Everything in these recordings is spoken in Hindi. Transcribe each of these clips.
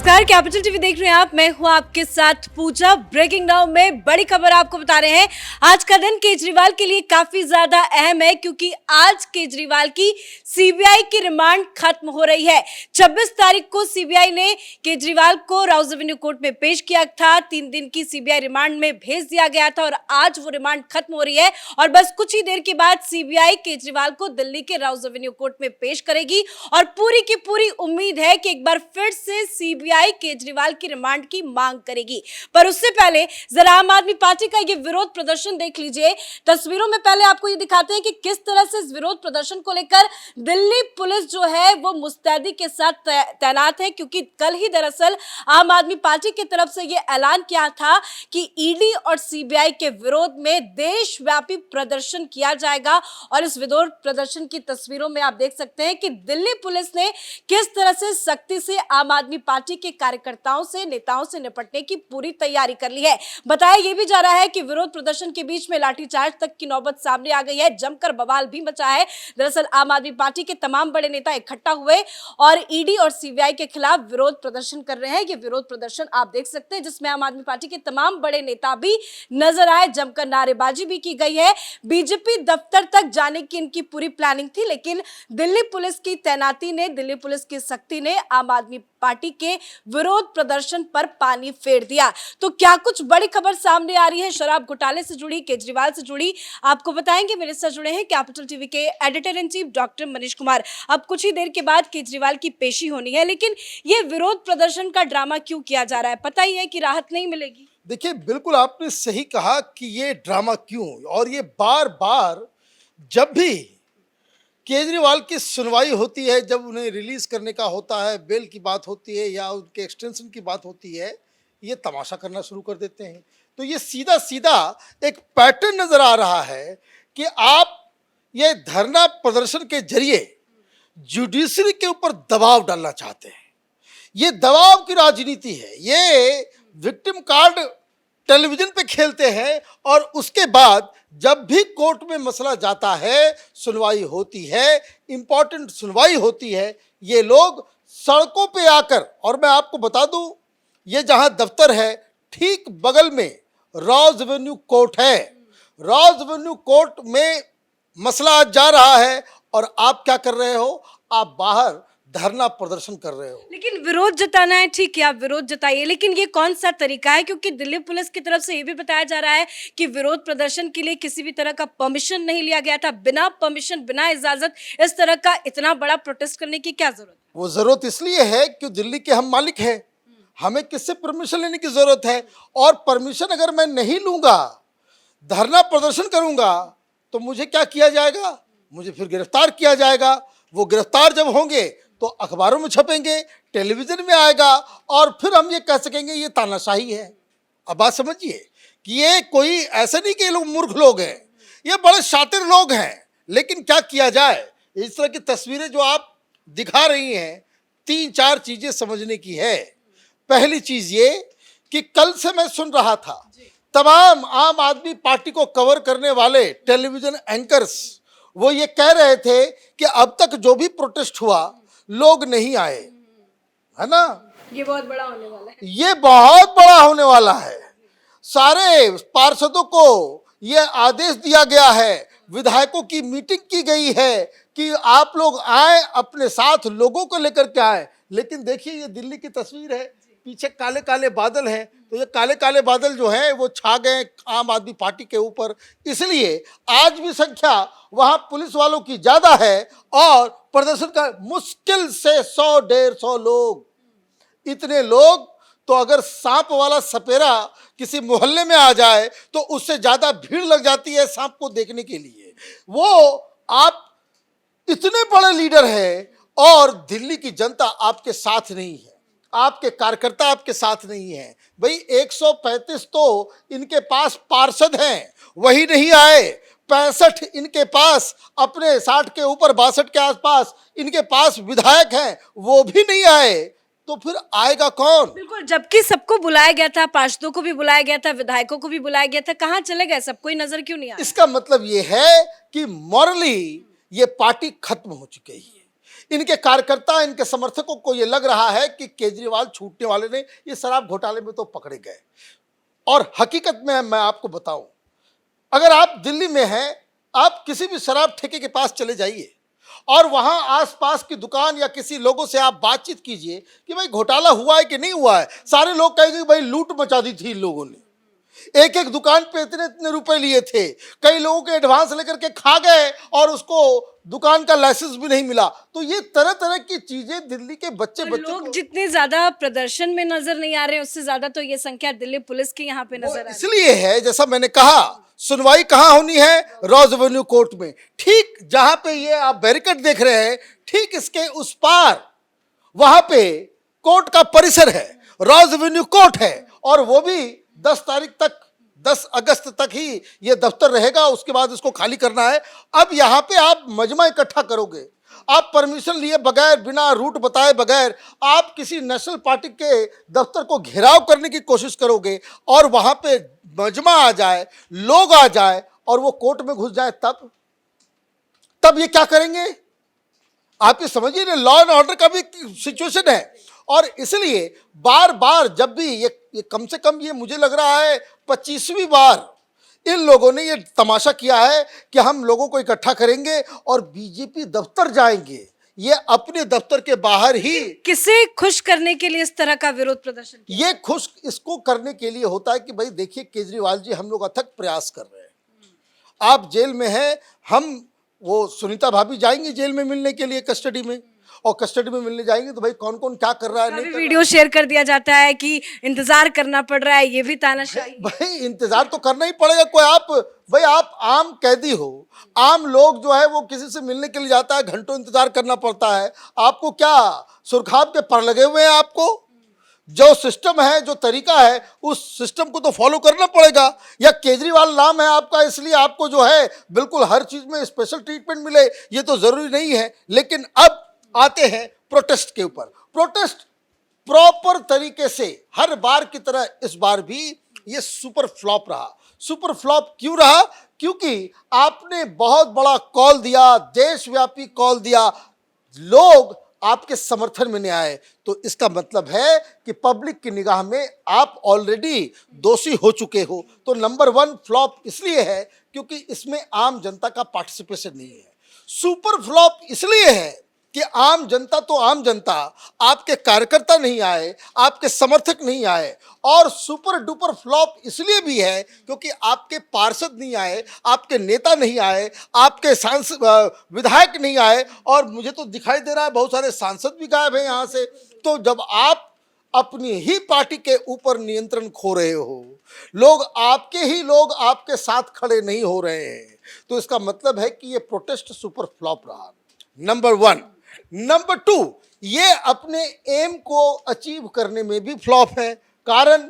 नमस्कार, कैपिटल टीवी देख रहे हैं आप। मैं हूं आपके साथ पूजा। ब्रेकिंग नाउ में बड़ी खबर आपको बता रहे हैं। आज का दिन केजरीवाल के लिए काफी ज्यादा अहम है क्योंकि आज केजरीवाल की सीबीआई की रिमांड खत्म हो रही है। 26 तारीख को सीबीआई ने केजरीवाल को राउज एवेन्यू कोर्ट में पेश किया था। 3 दिन की सीबीआई रिमांड में भेज दिया गया था और आज वो रिमांड खत्म हो रही है और बस कुछ ही देर के बाद सीबीआई केजरीवाल को दिल्ली के राउज एवेन्यू कोर्ट में पेश करेगी और पूरी की पूरी उम्मीद है कि एक बार फिर से सीबीआई केजरीवाल की रिमांड की मांग करेगी। पर उससे पहले जरा आम आदमी पार्टी का ये विरोध प्रदर्शन देख लीजिए। तस्वीरों में पहले आपको ये दिखाते हैं कि किस तरह से इस विरोध प्रदर्शन को लेकर दिल्ली पुलिस जो है वो मुस्तैदी के साथ तैनात है, क्योंकि कल ही दरअसल आम आदमी पार्टी की तरफ से ये ऐलान किया था कि ईडी और सीबीआई के विरोध में देशव्यापी प्रदर्शन किया जाएगा। और इस विरोध प्रदर्शन की तस्वीरों में आप देख सकते हैं कि दिल्ली पुलिस ने किस तरह से सख्ती से आम आदमी पार्टी के कार्यकर्ताओं से, नेताओं से निपटने की पूरी तैयारी कर ली है। बताया यह भी जा रहा है कि विरोध प्रदर्शन के बीच में लाठीचार्ज तक की नौबत सामने आ गई है। जमकर बवाल भी मचा है। दरअसल आम आदमी पार्टी के तमाम बड़े नेता इकट्ठा हुए और ईडी और सीबीआई के खिलाफ विरोध प्रदर्शन कर रहे हैं। ये विरोध प्रदर्शन आप देख सकते हैं जिसमें आम आदमी पार्टी के तमाम बड़े नेता भी नजर आए। जमकर नारेबाजी भी की गई है। बीजेपी दफ्तर तक जाने की इनकी पूरी प्लानिंग थी, लेकिन दिल्ली पुलिस की तैनाती ने, दिल्ली पुलिस की सख्ती ने आम आदमी पार्टी के विरोध प्रदर्शन पर पानी फेर दिया। तो क्या कुछ बड़ी खबर सामने आ रही है शराब घोटाले से जुड़ी, केजरीवाल से जुड़ी, आपको बताएंगे। मेरे साथ जुड़े हैं कैपिटल टीवी के editor in chief doctor Manish Kumar. अब कुछ ही देर के बाद केजरीवाल की पेशी होनी है, लेकिन ये विरोध प्रदर्शन का ड्रामा क्यों किया जा रहा है? पता ही है कि राहत नहीं मिलेगी। देखिए, बिल्कुल आपने सही कहा कि ये ड्रामा क्यों, और ये बार बार जब भी केजरीवाल की सुनवाई होती है, जब उन्हें रिलीज करने का होता है, बेल की बात होती है या उनके एक्सटेंशन की बात होती है, ये तमाशा करना शुरू कर देते हैं। तो ये सीधा सीधा एक पैटर्न नजर आ रहा है कि आप ये धरना प्रदर्शन के जरिए जुडिशरी के ऊपर दबाव डालना चाहते हैं। ये दबाव की राजनीति है। ये विक्टिम कार्ड टेलीविजन पे खेलते हैं और उसके बाद जब भी कोर्ट में मसला जाता है, सुनवाई होती है, इंपॉर्टेंट सुनवाई होती है, ये लोग सड़कों पे आकर, और मैं आपको बता दूं, ये जहां दफ्तर है ठीक बगल में राउज एवेन्यू कोर्ट है। राउज एवेन्यू कोर्ट में मसला आज जा रहा है और आप क्या कर रहे हो? आप बाहर धरना प्रदर्शन कर रहे हो। लेकिन विरोध जताना है, ठीक है, आप विरोध जताइए, लेकिन ये कौन सा तरीका है? क्योंकि दिल्ली पुलिस की तरफ से ये भी बताया जा रहा है कि विरोध प्रदर्शन के लिए किसी भी तरह का परमिशन नहीं लिया गया था। बिना परमिशन, बिना इजाजत इस तरह का इतना बड़ा प्रोटेस्ट करने की क्या जरूरत है? वो जरूरत इसलिए है कि दिल्ली के हम मालिक हैं, हमें किससे परमिशन लेने की जरूरत है? और परमिशन अगर मैं नहीं लूंगा, धरना प्रदर्शन करूंगा, तो मुझे क्या किया जाएगा? मुझे फिर गिरफ्तार किया जाएगा। वो गिरफ्तार जब होंगे तो अखबारों में छपेंगे, टेलीविजन में आएगा और फिर हम ये कह सकेंगे ये तानाशाही है। अब बात समझिए कि ये कोई ऐसा नहीं कि ये लोग मूर्ख लोग हैं, ये बड़े शातिर लोग हैं। लेकिन क्या किया जाए? इस तरह की तस्वीरें जो आप दिखा रही हैं, 3-4 चीजें समझने की है। पहली चीज ये कि कल से मैं सुन रहा था तमाम आम आदमी पार्टी को कवर करने वाले टेलीविजन एंकर्स, वो ये कह रहे थे कि अब तक जो भी प्रोटेस्ट हुआ लोग नहीं आए, है ना? ये बहुत बड़ा होने वाला है। ये बहुत बड़ा होने वाला है। सारे पार्षदों को ये आदेश दिया गया है, विधायकों की मीटिंग की गई है कि आप लोग आए, अपने साथ लोगों को लेकर के आए। लेकिन देखिए, ये दिल्ली की तस्वीर है, पीछे काले काले बादल हैं। तो ये काले काले बादल जो है वो छा गए आम आदमी पार्टी के ऊपर। इसलिए आज भी संख्या वहां पुलिस वालों की ज्यादा है और प्रदर्शन का मुश्किल से 100-150 लोग, इतने लोग। तो अगर सांप वाला सपेरा किसी मोहल्ले में आ जाए तो उससे ज्यादा भीड़ लग जाती है सांप को देखने के लिए। वो आप इतने बड़े लीडर हैं और दिल्ली की जनता आपके साथ नहीं है, आपके कार्यकर्ता आपके साथ नहीं है। भाई 135 तो इनके पास पार्षद हैं, वही नहीं आए। 65 इनके पास, अपने 60 के ऊपर 62 के आसपास इनके पास विधायक हैं, वो भी नहीं आए। तो फिर आएगा कौन? बिल्कुल, जबकि सबको बुलाया गया था, पार्षदों को भी बुलाया गया था, विधायकों को भी बुलाया गया था, कहाँ चले गए? सब कोई नजर क्यों नहीं आया? इसका मतलब ये है कि मॉरली ये पार्टी खत्म हो चुकी है। इनके कार्यकर्ता, इनके समर्थकों को ये लग रहा है कि केजरीवाल छूटने वाले नहीं, ये शराब घोटाले में तो पकड़े गए। और हकीकत में मैं आपको बताऊं, अगर आप दिल्ली में हैं, आप किसी भी शराब ठेके के पास चले जाइए और वहां आसपास की दुकान या किसी लोगों से आप बातचीत कीजिए कि भाई घोटाला हुआ है कि नहीं हुआ है। सारे लोग कहेंगे भाई लूट मचा दी थी इन लोगों ने, एक एक दुकान पे इतने इतने रुपए लिए थे, कई लोगों के एडवांस लेकर के खा गए और उसको दुकान का लाइसेंस भी नहीं मिला। तो ये तरह तरह की चीजें दिल्ली के बच्चे लोग जितने ज्यादा प्रदर्शन में नजर नहीं आ रहे, उससे ज्यादा तो ये संख्या दिल्ली पुलिस की यहाँ पे नजर आ रही है। इसलिए है, जैसा मैंने कहा, सुनवाई कहाँ होनी है? रॉज एवेन्यू कोर्ट में। ठीक जहां पे ये आप बैरिकेड देख रहे हैं, ठीक इसके उस पार वहां पे कोर्ट का परिसर है, रॉज एवेन्यू कोर्ट है, और वो भी 10 तारीख तक, 10 अगस्त तक ही ये दफ्तर रहेगा, उसके बाद इसको खाली करना है। अब यहाँ पे आप मजमा इकट्ठा करोगे, आप परमिशन लिए बगैर, बिना रूट बताए बगैर आप किसी नेशनल पार्टी के दफ्तर को घेराव करने की कोशिश करोगे और वहां पे मजमा आ जाए, लोग आ जाए और वो कोर्ट में घुस जाए, तब ये क्या करेंगे? आप ये समझिए ना, लॉ एंड ऑर्डर का भी सिचुएशन है। और इसलिए बार बार जब भी ये कम से कम, ये मुझे लग रहा है 25वीं बार इन लोगों ने ये तमाशा किया है कि हम लोगों को इकट्ठा करेंगे और बीजेपी दफ्तर जाएंगे। ये अपने दफ्तर के बाहर ही किसे खुश करने के लिए इस तरह का विरोध प्रदर्शन किया? ये खुश इसको करने के लिए होता है कि भाई देखिए केजरीवाल जी, हम लोग अथक प्रयास कर रहे हैं, आप जेल में हैं, हम वो सुनीता भाभी जाएंगी जेल में मिलने के लिए कस्टडी में, और कस्टडी में मिलने जाएंगे तो भाई कौन कौन क्या कर रहा है, नहीं वीडियो शेयर कर दिया जाता है कि इंतजार करना पड़ रहा है, ये भी तानाशाही। भाई इंतजार तो करना ही पड़ेगा। कोई आप आम कैदी हो, आम लोग जो है वो किसी से मिलने के लिए जाता है, घंटों इंतजार करना पड़ता है। आपको क्या सुरखाब के पर लगे हुए हैं? आपको जो सिस्टम है, जो तरीका है, उस सिस्टम को तो फॉलो करना पड़ेगा। या केजरीवाल नाम है आपका, इसलिए आपको जो है बिल्कुल हर चीज में स्पेशल ट्रीटमेंट मिले, ये तो जरूरी नहीं है। लेकिन अब आते हैं प्रोटेस्ट के ऊपर। प्रोटेस्ट प्रॉपर तरीके से हर बार की तरह इस बार भी ये सुपर फ्लॉप रहा। सुपर फ्लॉप क्यों रहा? क्योंकि आपने बहुत बड़ा कॉल दिया, देशव्यापी कॉल दिया, लोग आपके समर्थन में नहीं आए, तो इसका मतलब है कि पब्लिक की निगाह में आप ऑलरेडी दोषी हो चुके हो। तो नंबर 1 फ्लॉप इसलिए है क्योंकि इसमें आम जनता का पार्टिसिपेशन नहीं है। सुपर फ्लॉप इसलिए है कि आम जनता तो आम जनता, आपके कार्यकर्ता नहीं आए, आपके समर्थक नहीं आए। और सुपर डुपर फ्लॉप इसलिए भी है क्योंकि आपके पार्षद नहीं आए, आपके नेता नहीं आए, आपके सांसद विधायक नहीं आए, और मुझे तो दिखाई दे रहा है बहुत सारे सांसद भी गायब हैं यहाँ से। तो जब आप अपनी ही पार्टी के ऊपर नियंत्रण खो रहे हो, लोग आपके साथ खड़े नहीं हो रहे हैं, तो इसका मतलब है कि ये प्रोटेस्ट सुपर फ्लॉप रहा। नंबर 1। नंबर 2, ये अपने एम को अचीव करने में भी फ्लॉप है। कारण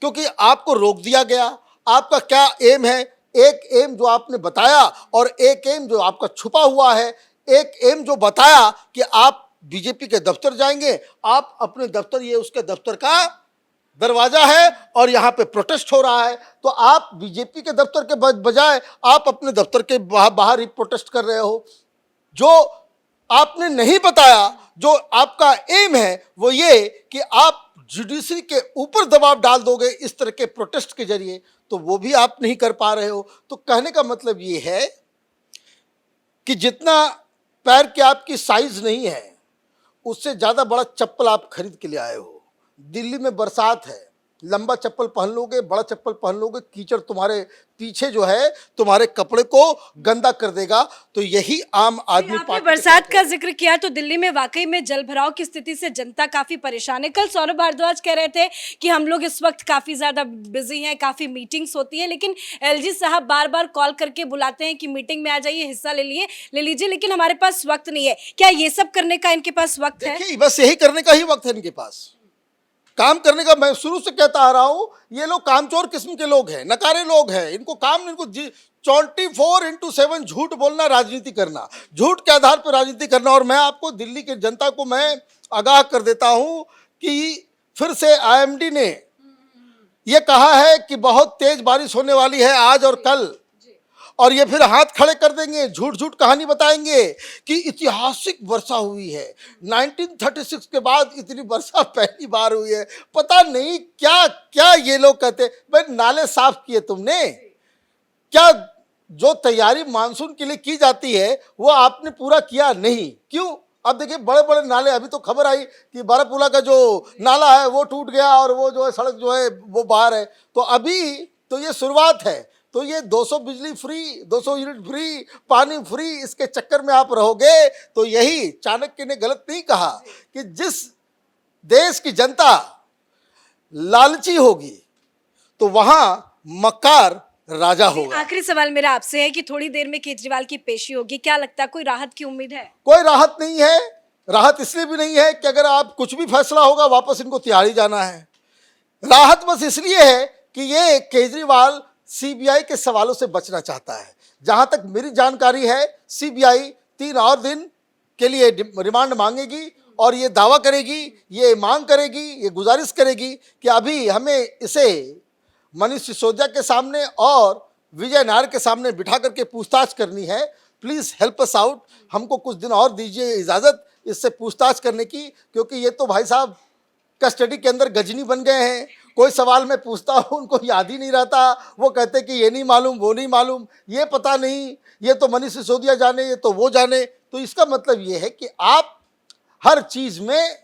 क्योंकि आपको रोक दिया गया। आपका क्या एम है? एक एम जो आपने बताया और एक एम जो आपका छुपा हुआ है। एक एम जो बताया कि आप बीजेपी के दफ्तर जाएंगे, आप अपने दफ्तर, ये उसके दफ्तर का दरवाजा है और यहाँ पे प्रोटेस्ट हो रहा है, तो आप बीजेपी के दफ्तर के बजाय आप अपने दफ्तर के बाहर ही प्रोटेस्ट कर रहे हो। जो आपने नहीं बताया, जो आपका एम है वो ये कि आप जुडिशरी के ऊपर दबाव डाल दोगे इस तरह के प्रोटेस्ट के जरिए, तो वो भी आप नहीं कर पा रहे हो। तो कहने का मतलब ये है कि जितना पैर की आपकी साइज नहीं है, उससे ज़्यादा बड़ा चप्पल आप खरीद के ले आए हो। दिल्ली में बरसात है, लंबा चप्पल पहन लोगे, बड़ा चप्पल पहन लोगे, कीचड़ तुम्हारे पीछे जो है तुम्हारे कपड़े को गंदा कर देगा। तो यही आम आदमी आपने बरसात का जिक्र किया, तो दिल्ली में वाकई में जल भराव की स्थिति से जनता काफी परेशान है। कल सौरभ भारद्वाज कह रहे थे कि हम लोग इस वक्त काफी ज्यादा बिजी हैं, काफी मीटिंग्स होती है, लेकिन एलजी साहब बार बार कॉल करके बुलाते हैं कि मीटिंग में आ जाइए, हिस्सा ले लीजिए, लेकिन हमारे पास वक्त नहीं है। क्या ये सब करने का इनके पास वक्त है? बस यही करने का ही वक्त है इनके पास, काम करने का। मैं शुरू से कहता आ रहा हूं, ये लोग कामचोर किस्म के लोग हैं, नकारे लोग हैं। इनको 24x7 झूठ बोलना, राजनीति करना, झूठ के आधार पर राजनीति करना। और मैं आपको, दिल्ली की जनता को मैं आगाह कर देता हूं कि फिर से आईएमडी ने यह कहा है कि बहुत तेज बारिश होने वाली है आज और कल, और ये फिर हाथ खड़े कर देंगे, झूठ झूठ कहानी बताएंगे कि ऐतिहासिक वर्षा हुई है, 1936 के बाद इतनी वर्षा पहली बार हुई है। पता नहीं क्या क्या ये लोग कहते। भाई नाले साफ किए तुमने क्या? जो तैयारी मानसून के लिए की जाती है वो आपने पूरा किया नहीं, क्यों? अब देखिए बड़े बड़े नाले, अभी तो खबर आई कि बारापूला का जो नाला है वो टूट गया और वो जो है सड़क जो है वो बाहर है। तो अभी तो ये शुरुआत है। तो ये 200 बिजली फ्री, 200 यूनिट फ्री, पानी फ्री, इसके चक्कर में आप रहोगे। तो यही चाणक्य ने गलत नहीं कहा कि जिस देश की जनता लालची होगी तो वहां मक्कार राजा होगा। आखिरी सवाल मेरा आपसे है कि थोड़ी देर में केजरीवाल की पेशी होगी, क्या लगता है कोई राहत की उम्मीद है? कोई राहत नहीं है। राहत इसलिए भी नहीं है कि अगर आप कुछ भी फैसला होगा वापस इनको तिहाड़ी जाना है। राहत बस इसलिए है कि ये केजरीवाल सीबीआई के सवालों से बचना चाहता है। जहां तक मेरी जानकारी है सीबीआई 3 और दिन के लिए रिमांड मांगेगी और ये दावा करेगी, ये मांग करेगी, ये गुजारिश करेगी कि अभी हमें इसे मनीष सिसोदिया के सामने और विजय नायर के सामने बिठा करके पूछताछ करनी है। प्लीज़ हेल्प अस आउट, हमको कुछ दिन और दीजिए इजाज़त इससे पूछताछ करने की, क्योंकि ये तो भाई साहब कस्टडी के अंदर गजनी बन गए हैं। कोई सवाल मैं पूछता हूँ उनको याद ही नहीं रहता, वो कहते कि ये नहीं मालूम, वो नहीं मालूम, ये पता नहीं, ये तो मनीष सिसोदिया जाने, ये तो वो जाने। तो इसका मतलब ये है कि आप हर चीज़ में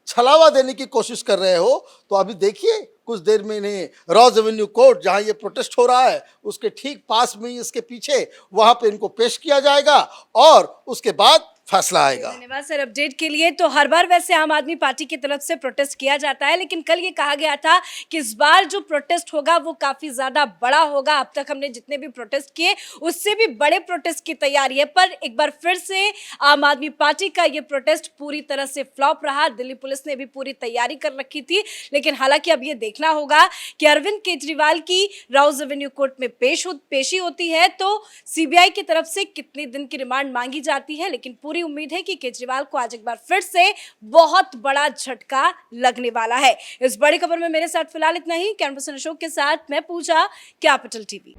छलावा देने की कोशिश कर रहे हो। तो अभी देखिए कुछ देर में इन्हें रॉज एवेन्यू कोर्ट, जहां ये प्रोटेस्ट हो रहा है उसके ठीक पास में ही, इसके पीछे, वहां पे इनको पेश किया जाएगा और उसके बाद फैसला आएगा। धन्यवाद सर अपडेट के लिए। तो हर बार वैसे आम आदमी पार्टी की तरफ से प्रोटेस्ट किया जाता है, लेकिन कल ये कहा गया था कि इस बार जो प्रोटेस्ट होगा वो काफी ज्यादा बड़ा होगा। अब तक हमने जितने भी प्रोटेस्ट किए उससे भी बड़े प्रोटेस्ट की तैयारी है, पर एक बार फिर से आम आदमी पार्टी का ये प्रोटेस्ट पूरी तरह से फ्लॉप रहा। दिल्ली पुलिस ने भी पूरी तैयारी कर रखी थी, लेकिन हालांकि अब ये देखना होगा कि अरविंद केजरीवाल की राउज एवेन्यू कोर्ट में पेशी होती है तो सीबीआई की तरफ से कितने दिन की रिमांड मांगी जाती है। लेकिन पूरी उम्मीद है कि केजरीवाल को आज एक बार फिर से बहुत बड़ा झटका लगने वाला है। इस बड़ी खबर में मेरे साथ फिलहाल इतना ही। कैमरा पर्सन अशोक के साथ मैं पूजा, कैपिटल टीवी।